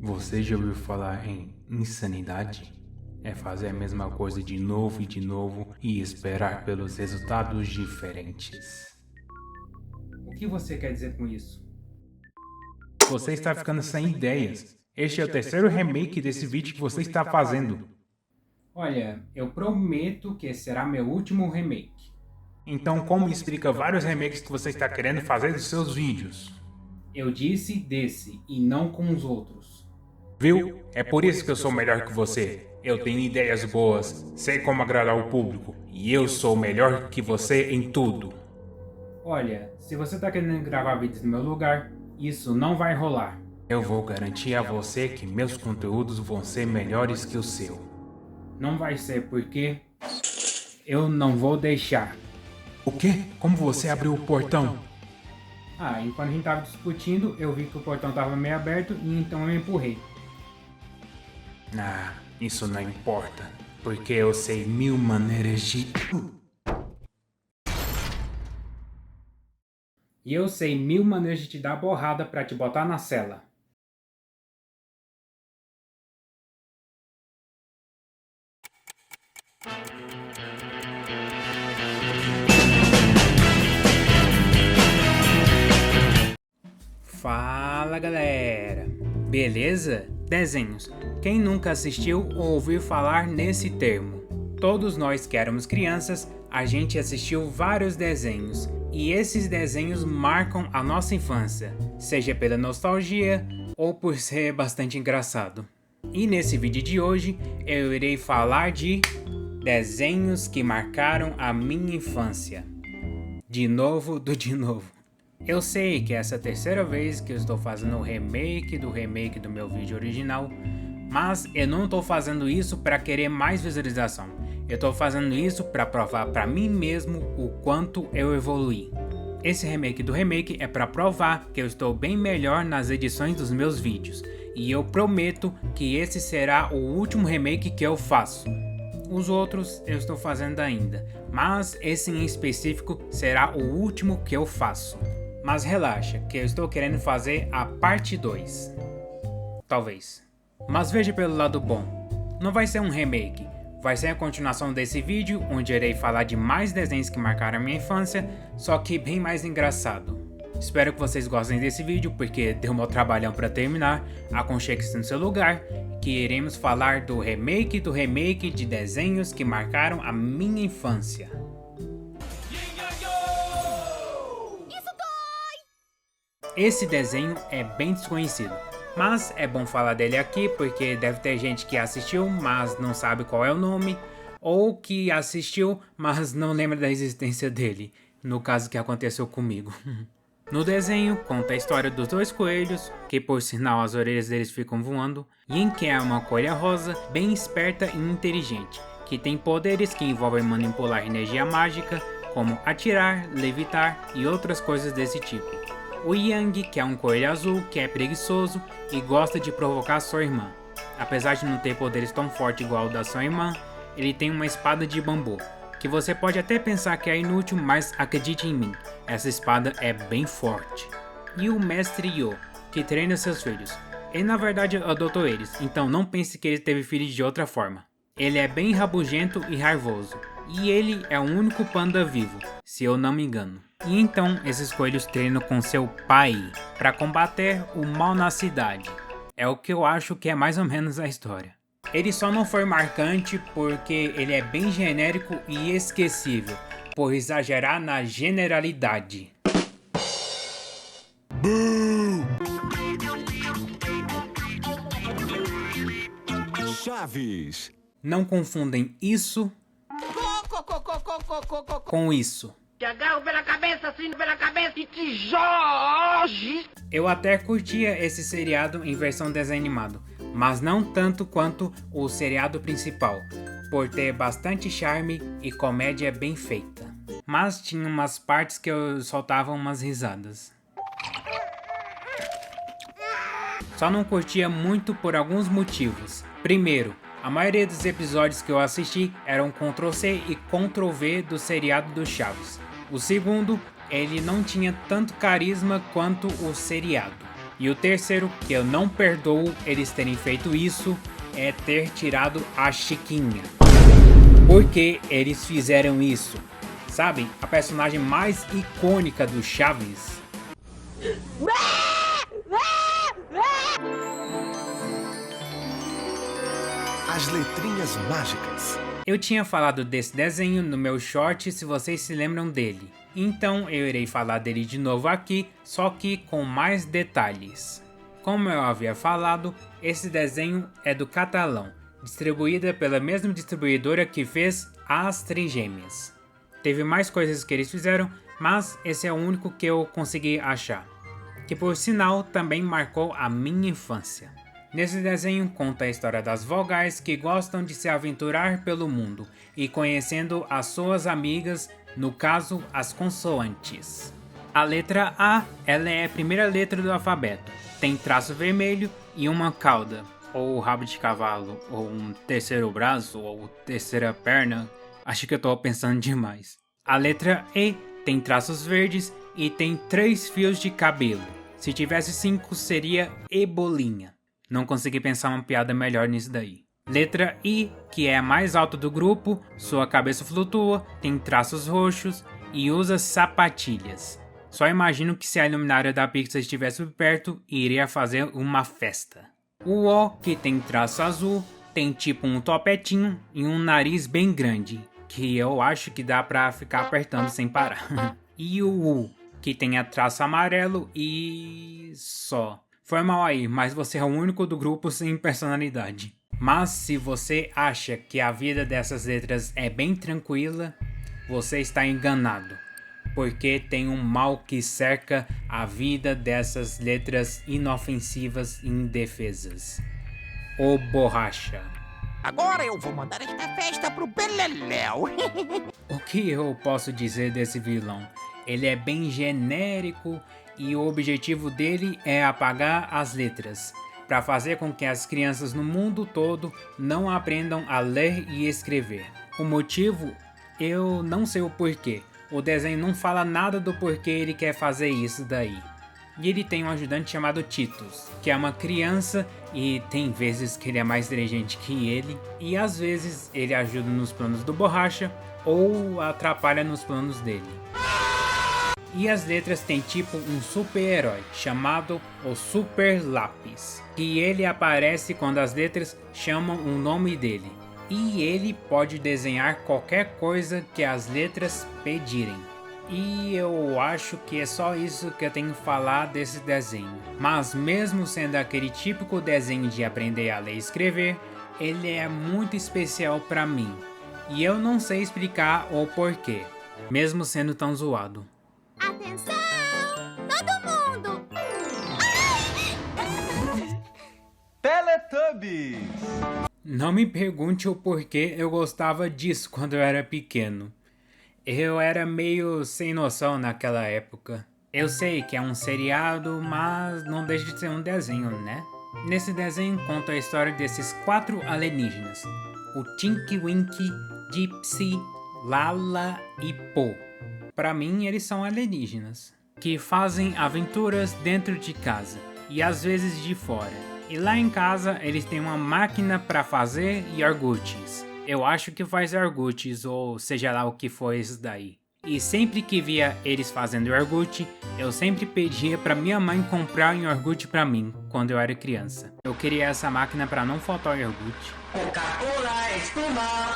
Você já ouviu falar em insanidade? É fazer a mesma coisa de novo e esperar pelos resultados diferentes. O que você quer dizer com isso? Você está ficando sem ideias. Este é o terceiro remake desse vídeo que você está fazendo. Olha, eu prometo que será meu último remake. Então como explica vários remakes que você está querendo fazer dos seus vídeos? Eu disse desse e não com os outros. Viu? É por isso que eu sou melhor que você. Eu tenho ideias boas, sei como agradar o público, e eu sou melhor que você em tudo. Olha, se você tá querendo gravar vídeos no meu lugar, isso não vai rolar. Eu vou garantir a você que meus conteúdos vão ser melhores que o seu. Não vai ser porque eu não vou deixar. O quê? Como você abriu o portão? Enquanto a gente tava discutindo, eu vi que o portão tava meio aberto e então eu empurrei. Isso não importa, porque eu sei 1000 maneiras de... E eu sei 1000 maneiras de te dar borrada pra te botar na cela. Fala galera, beleza? Desenhos. Quem nunca assistiu ou ouviu falar nesse termo? Todos nós que éramos crianças, a gente assistiu vários desenhos e esses desenhos marcam a nossa infância, seja pela nostalgia ou por ser bastante engraçado. E nesse vídeo de hoje eu irei falar de desenhos que marcaram a minha infância. De novo. Eu sei que essa é a terceira vez que eu estou fazendo o remake do meu vídeo original, mas eu não estou fazendo isso para querer mais visualização. Eu estou fazendo isso para provar para mim mesmo o quanto eu evoluí. Esse remake do remake é para provar que eu estou bem melhor nas edições dos meus vídeos, e eu prometo que esse será o último remake que eu faço. Os outros eu estou fazendo ainda, mas esse em específico será o último que eu faço. Mas relaxa, que eu estou querendo fazer a parte 2. Talvez. Mas veja pelo lado bom. Não vai ser um remake. Vai ser a continuação desse vídeo, onde irei falar de mais desenhos que marcaram a minha infância, só que bem mais engraçado. Espero que vocês gostem desse vídeo, porque deu um trabalhão para terminar. Aconchegue-se no seu lugar, que iremos falar do remake de desenhos que marcaram a minha infância. Esse desenho é bem desconhecido, mas é bom falar dele aqui porque deve ter gente que assistiu, mas não sabe qual é o nome, ou que assistiu, mas não lembra da existência dele, no caso que aconteceu comigo. No desenho, conta a história dos dois coelhos, que por sinal as orelhas deles ficam voando, e em que é uma coelha rosa, bem esperta e inteligente, que tem poderes que envolvem manipular energia mágica, como atirar, levitar e outras coisas desse tipo. O Yang, que é um coelho azul, que é preguiçoso e gosta de provocar sua irmã. Apesar de não ter poderes tão fortes igual o da sua irmã, ele tem uma espada de bambu, que você pode até pensar que é inútil, mas acredite em mim, essa espada é bem forte. E o Mestre Yo, que treina seus filhos. Ele na verdade adotou eles, então não pense que ele teve filhos de outra forma. Ele é bem rabugento e raivoso, e ele é o único panda vivo, se eu não me engano. E então esses coelhos treinam com seu pai para combater o mal na cidade. É o que eu acho que é mais ou menos a história. Ele só não foi marcante porque ele é bem genérico e esquecível, por exagerar na generalidade. Chaves. Não confundem isso com isso. Te agarro pela cabeça, assim, pela cabeça e te jorge. Eu até curtia esse seriado em versão desenho animado, mas não tanto quanto o seriado principal, por ter bastante charme e comédia bem feita. Mas tinha umas partes que eu soltava umas risadas. Só não curtia muito por alguns motivos. Primeiro, a maioria dos episódios que eu assisti eram Ctrl+C e Ctrl+V do seriado do Chaves. O segundo, ele não tinha tanto carisma quanto o seriado. E o terceiro, que eu não perdoo eles terem feito isso, é ter tirado a Chiquinha. Por que eles fizeram isso? Sabe, a personagem mais icônica do Chaves. As letrinhas mágicas. Eu tinha falado desse desenho no meu short, se vocês se lembram dele. Então eu irei falar dele de novo aqui, só que com mais detalhes. Como eu havia falado, esse desenho é do Catalão, distribuída pela mesma distribuidora que fez As Trigêmeas. Teve mais coisas que eles fizeram, mas esse é o único que eu consegui achar, que por sinal também marcou a minha infância. Nesse desenho conta a história das vogais que gostam de se aventurar pelo mundo e conhecendo as suas amigas, no caso as consoantes. A letra A, ela é a primeira letra do alfabeto, tem traço vermelho e uma cauda, ou rabo de cavalo, ou um terceiro braço, ou terceira perna, acho que eu tô pensando demais. A letra E tem traços verdes e tem 3 fios de cabelo, se tivesse 5 seria Ebolinha. Não consegui pensar uma piada melhor nisso daí. Letra I, que é a mais alta do grupo, sua cabeça flutua, tem traços roxos e usa sapatilhas. Só imagino que se a luminária da Pixar estivesse por perto, iria fazer uma festa. O O, que tem traço azul, tem tipo um topetinho e um nariz bem grande, que eu acho que dá pra ficar apertando sem parar. E o U, que tem a traço amarelo e só. Foi mal aí, mas você é o único do grupo sem personalidade. Mas se você acha que a vida dessas letras é bem tranquila, você está enganado. Porque tem um mal que cerca a vida dessas letras inofensivas e indefesas. O Borracha. Agora eu vou mandar esta festa pro Beleléu. O que eu posso dizer desse vilão? Ele é bem genérico e o objetivo dele é apagar as letras, para fazer com que as crianças no mundo todo não aprendam a ler e escrever. O motivo, eu não sei o porquê. O desenho não fala nada do porquê ele quer fazer isso daí. E ele tem um ajudante chamado Titus, que é uma criança e tem vezes que ele é mais inteligente que ele, e às vezes ele ajuda nos planos do Borracha ou atrapalha nos planos dele. E as letras têm tipo um super-herói, chamado o Super Lápis, que ele aparece quando as letras chamam o nome dele. E ele pode desenhar qualquer coisa que as letras pedirem. E eu acho que é só isso que eu tenho que falar desse desenho. Mas mesmo sendo aquele típico desenho de aprender a ler e escrever, ele é muito especial pra mim. E eu não sei explicar o porquê, mesmo sendo tão zoado. Atenção! Todo mundo! Teletubbies! Não me pergunte o porquê eu gostava disso quando eu era pequeno. Eu era meio sem noção naquela época. Eu sei que é um seriado, mas não deixa de ser um desenho, né? Nesse desenho conta a história desses 4 alienígenas. O Tinky Winky, Gypsy, Lala e Po. Pra mim, eles são alienígenas, que fazem aventuras dentro de casa e às vezes de fora. E lá em casa, eles têm uma máquina para fazer iogurtes. Eu acho que faz iogurtes, ou seja lá o que for isso daí. E sempre que via eles fazendo iogurte, eu sempre pedia para minha mãe comprar um iogurte para mim, quando eu era criança. Eu queria essa máquina para não faltar iogurte. Coca-Cola, espuma.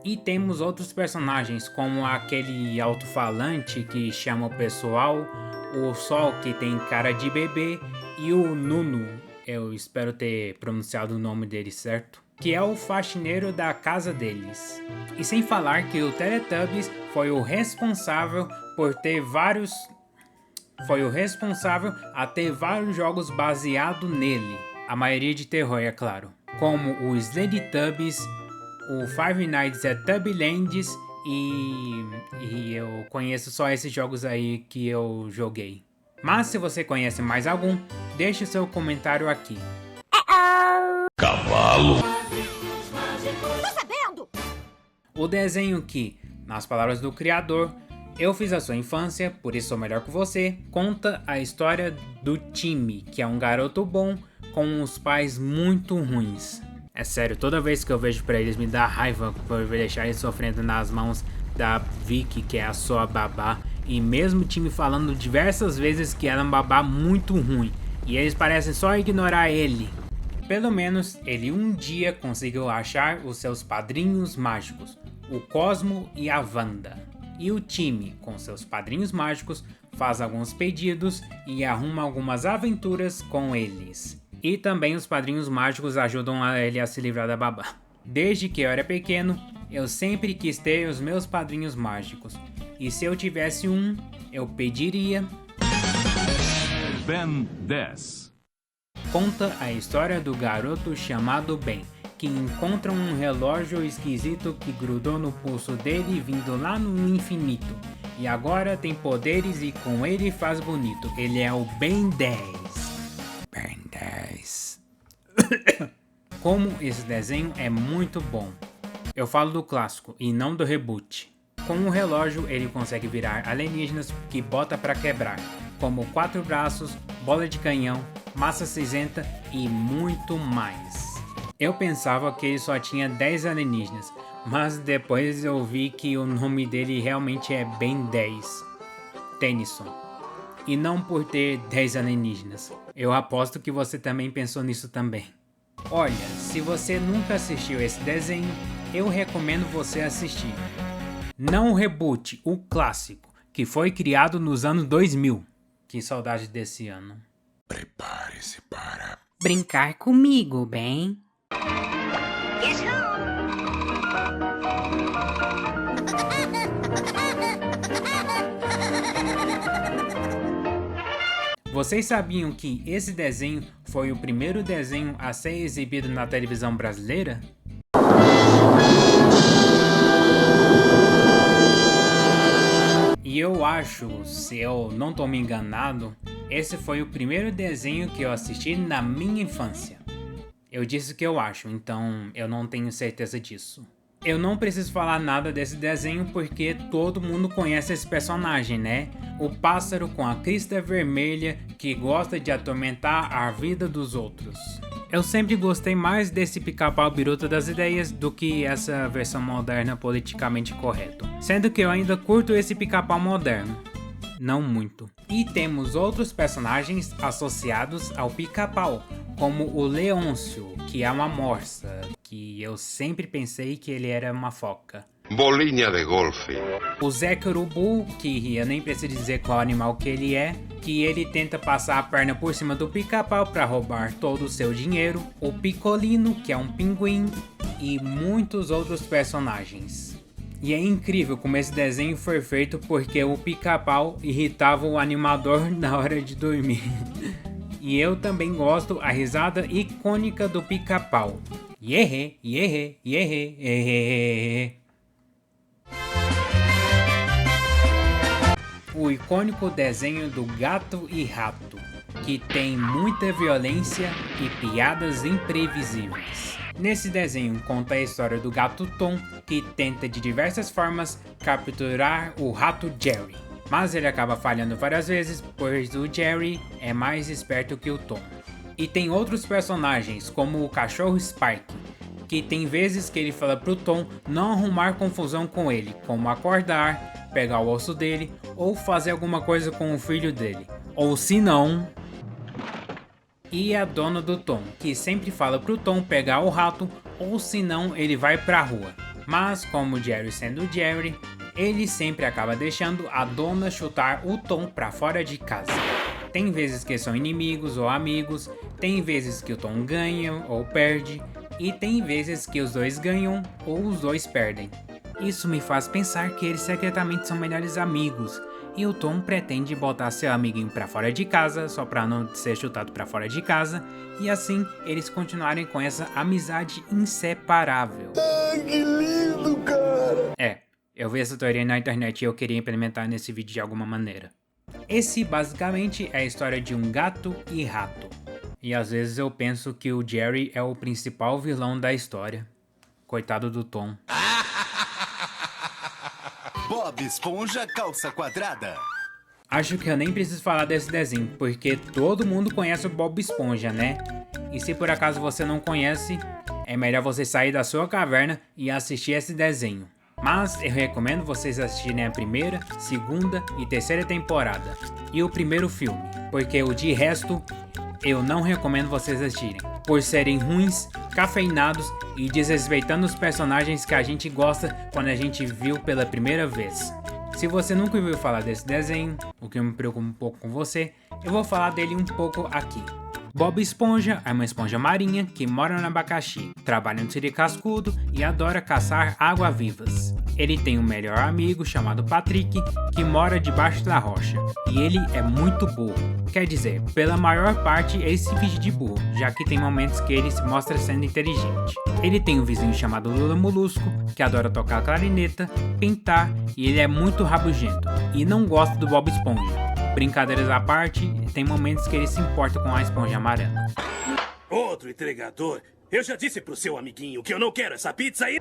E temos outros personagens, como aquele alto-falante que chama o pessoal, o Sol que tem cara de bebê e o Nuno, eu espero ter pronunciado o nome dele certo, que é o faxineiro da casa deles. E sem falar que o Teletubbies foi o responsável a ter vários jogos baseados nele, a maioria de terror, é claro, como o Slendytubbies, o Five Nights at Tubbylands e eu conheço só esses jogos aí que eu joguei. Mas se você conhece mais algum, deixe seu comentário aqui. Cavalo. Tô sabendo! O desenho que, nas palavras do criador, Eu fiz a sua infância, por isso sou melhor que você. Conta a história do Timmy, que é um garoto bom com uns pais muito ruins. É sério, toda vez que eu vejo pra eles me dá raiva por deixar eles sofrendo nas mãos da Vicky, que é a sua babá. E mesmo o Timmy falando diversas vezes que ela é um babá muito ruim. E eles parecem só ignorar ele. Pelo menos ele um dia conseguiu achar os seus padrinhos mágicos, o Cosmo e a Wanda. E o Timmy, com seus padrinhos mágicos, faz alguns pedidos e arruma algumas aventuras com eles. E também os padrinhos mágicos ajudam ele a se livrar da babá. Desde que eu era pequeno, eu sempre quis ter os meus padrinhos mágicos. E se eu tivesse um, eu pediria... Ben 10. Conta a história do garoto chamado Ben, que encontra um relógio esquisito que grudou no pulso dele vindo lá no infinito. E agora tem poderes e com ele faz bonito. Ele é o Ben 10. Ben 10. Como esse desenho é muito bom. Eu falo do clássico e não do reboot. Com o relógio ele consegue virar alienígenas que bota pra quebrar, como 4 braços, bola de canhão, massa cinzenta e muito mais. Eu pensava que ele só tinha 10 alienígenas, mas depois eu vi que o nome dele realmente é Ben 10. Tennyson. E não por ter 10 alienígenas. Eu aposto que você também pensou nisso também. Olha, se você nunca assistiu esse desenho, eu recomendo você assistir. Não o reboot, o clássico, que foi criado nos anos 2000. Que saudade desse ano. Prepare-se para brincar comigo, Ben. Vocês sabiam que esse desenho foi o primeiro desenho a ser exibido na televisão brasileira? E eu acho, se eu não tô me enganado, esse foi o primeiro desenho que eu assisti na minha infância. Eu disse que eu acho, então eu não tenho certeza disso. Eu não preciso falar nada desse desenho porque todo mundo conhece esse personagem, né? O pássaro com a crista vermelha que gosta de atormentar a vida dos outros. Eu sempre gostei mais desse pica-pau biruta das ideias do que essa versão moderna politicamente correta. Sendo que eu ainda curto esse pica-pau moderno. Não muito. E temos outros personagens associados ao pica-pau, como o Leôncio, que é uma morsa, que eu sempre pensei que ele era uma foca. Bolinha de golfe. O Zé Urubu, que eu nem preciso dizer qual animal que ele é, que ele tenta passar a perna por cima do pica-pau para roubar todo o seu dinheiro. O Picolino, que é um pinguim, e muitos outros personagens. E é incrível como esse desenho foi feito porque o pica-pau irritava o animador na hora de dormir. E eu também gosto a risada icônica do pica-pau. Yehe, yehe, yehe, yehe. O icônico desenho do Gato e Rato, que tem muita violência e piadas imprevisíveis. Nesse desenho conta a história do gato Tom, que tenta de diversas formas capturar o rato Jerry. Mas ele acaba falhando várias vezes, pois o Jerry é mais esperto que o Tom. E tem outros personagens, como o cachorro Spike, que tem vezes que ele fala pro Tom não arrumar confusão com ele, como acordar, pegar o osso dele, ou fazer alguma coisa com o filho dele. Ou se não... E a dona do Tom, que sempre fala pro Tom pegar o rato, ou senão ele vai pra rua. Mas como o Jerry sendo Jerry, ele sempre acaba deixando a dona chutar o Tom pra fora de casa. Tem vezes que são inimigos ou amigos, tem vezes que o Tom ganha ou perde, e tem vezes que os dois ganham ou os dois perdem. Isso me faz pensar que eles secretamente são melhores amigos, e o Tom pretende botar seu amiguinho pra fora de casa, só pra não ser chutado pra fora de casa, e assim eles continuarem com essa amizade inseparável. Ai, que lindo, cara! Eu vi essa teoria na internet e eu queria implementar nesse vídeo de alguma maneira. Esse basicamente é a história de um gato e rato. E às vezes eu penso que o Jerry é o principal vilão da história. Coitado do Tom. Bob Esponja Calça Quadrada. Acho que eu nem preciso falar desse desenho, porque todo mundo conhece o Bob Esponja, né? E se por acaso você não conhece, é melhor você sair da sua caverna e assistir esse desenho. Mas eu recomendo vocês assistirem a primeira, segunda e terceira temporada e o primeiro filme, porque o de resto eu não recomendo vocês assistirem, por serem ruins, cafeinados e desrespeitando os personagens que a gente gosta quando a gente viu pela primeira vez. Se você nunca ouviu falar desse desenho, o que me preocupa um pouco com você, eu vou falar dele um pouco aqui. Bob Esponja é uma esponja marinha que mora no abacaxi, trabalha no siri cascudo e adora caçar água-vivas. Ele tem um melhor amigo chamado Patrick, que mora debaixo da rocha, e ele é muito burro. Quer dizer, pela maior parte ele se finge de burro, já que tem momentos que ele se mostra sendo inteligente. Ele tem um vizinho chamado Lula Molusco, que adora tocar clarineta, pintar, e ele é muito rabugento, e não gosta do Bob Esponja. Brincadeiras à parte, tem momentos que ele se importa com a esponja amarela. Outro entregador? Eu já disse pro seu amiguinho que eu não quero essa pizza aí.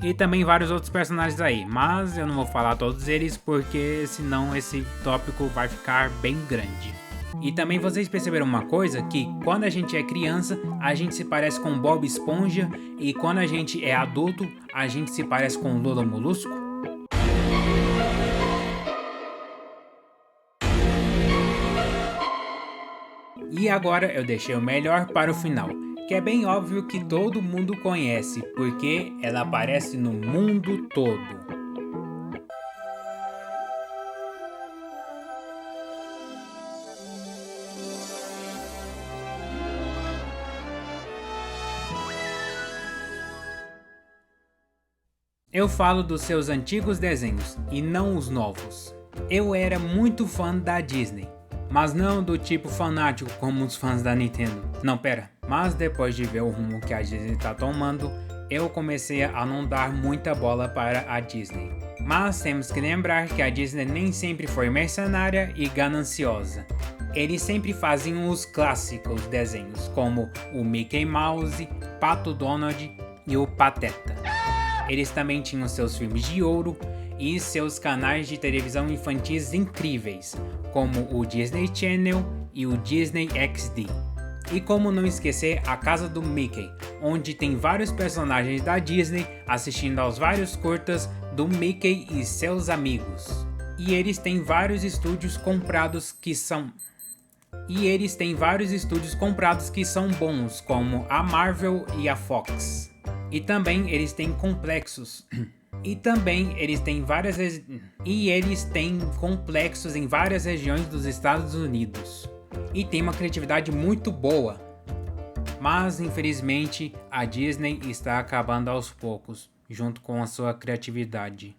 E também vários outros personagens aí, mas eu não vou falar todos eles porque senão esse tópico vai ficar bem grande. E também vocês perceberam uma coisa, que quando a gente é criança, a gente se parece com Bob Esponja, e quando a gente é adulto, a gente se parece com Lula Molusco? E agora eu deixei o melhor para o final, que é bem óbvio que todo mundo conhece, porque ela aparece no mundo todo. Eu falo dos seus antigos desenhos e não os novos. Eu era muito fã da Disney, mas não do tipo fanático como os fãs da Nintendo. Não, pera. Mas depois de ver o rumo que a Disney tá tomando, eu comecei a não dar muita bola para a Disney. Mas temos que lembrar que a Disney nem sempre foi mercenária e gananciosa. Eles sempre faziam os clássicos desenhos, como o Mickey Mouse, Pato Donald e o Pateta. Eles também tinham seus filmes de ouro e seus canais de televisão infantis incríveis, como o Disney Channel e o Disney XD. E como não esquecer a Casa do Mickey, onde tem vários personagens da Disney assistindo aos vários curtas do Mickey e seus amigos. E eles têm vários estúdios comprados que são bons, como a Marvel e a Fox. E também eles têm complexos. Eles têm complexos em várias regiões dos Estados Unidos. E tem uma criatividade muito boa. Mas infelizmente a Disney está acabando aos poucos, junto com a sua criatividade.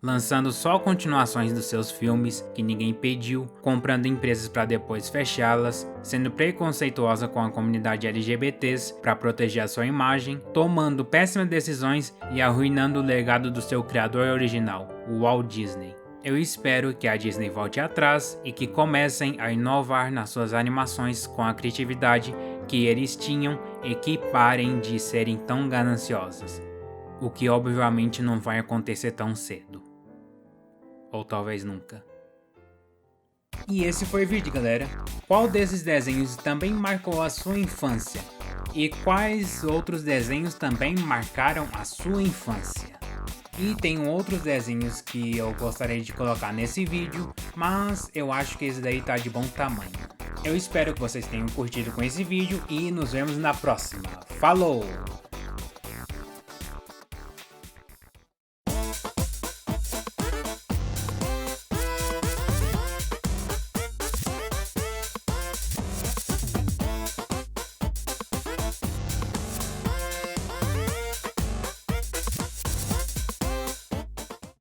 Lançando só continuações dos seus filmes que ninguém pediu, comprando empresas para depois fechá-las, sendo preconceituosa com a comunidade LGBTs para proteger a sua imagem, tomando péssimas decisões e arruinando o legado do seu criador original, o Walt Disney. Eu espero que a Disney volte atrás e que comecem a inovar nas suas animações com a criatividade que eles tinham e que parem de serem tão gananciosas. O que obviamente não vai acontecer tão cedo. Ou talvez nunca. E esse foi o vídeo, galera. Qual desses desenhos também marcou a sua infância? E quais outros desenhos também marcaram a sua infância? E tem outros desenhos que eu gostaria de colocar nesse vídeo, mas eu acho que esse daí tá de bom tamanho. Eu espero que vocês tenham curtido com esse vídeo e nos vemos na próxima. Falou!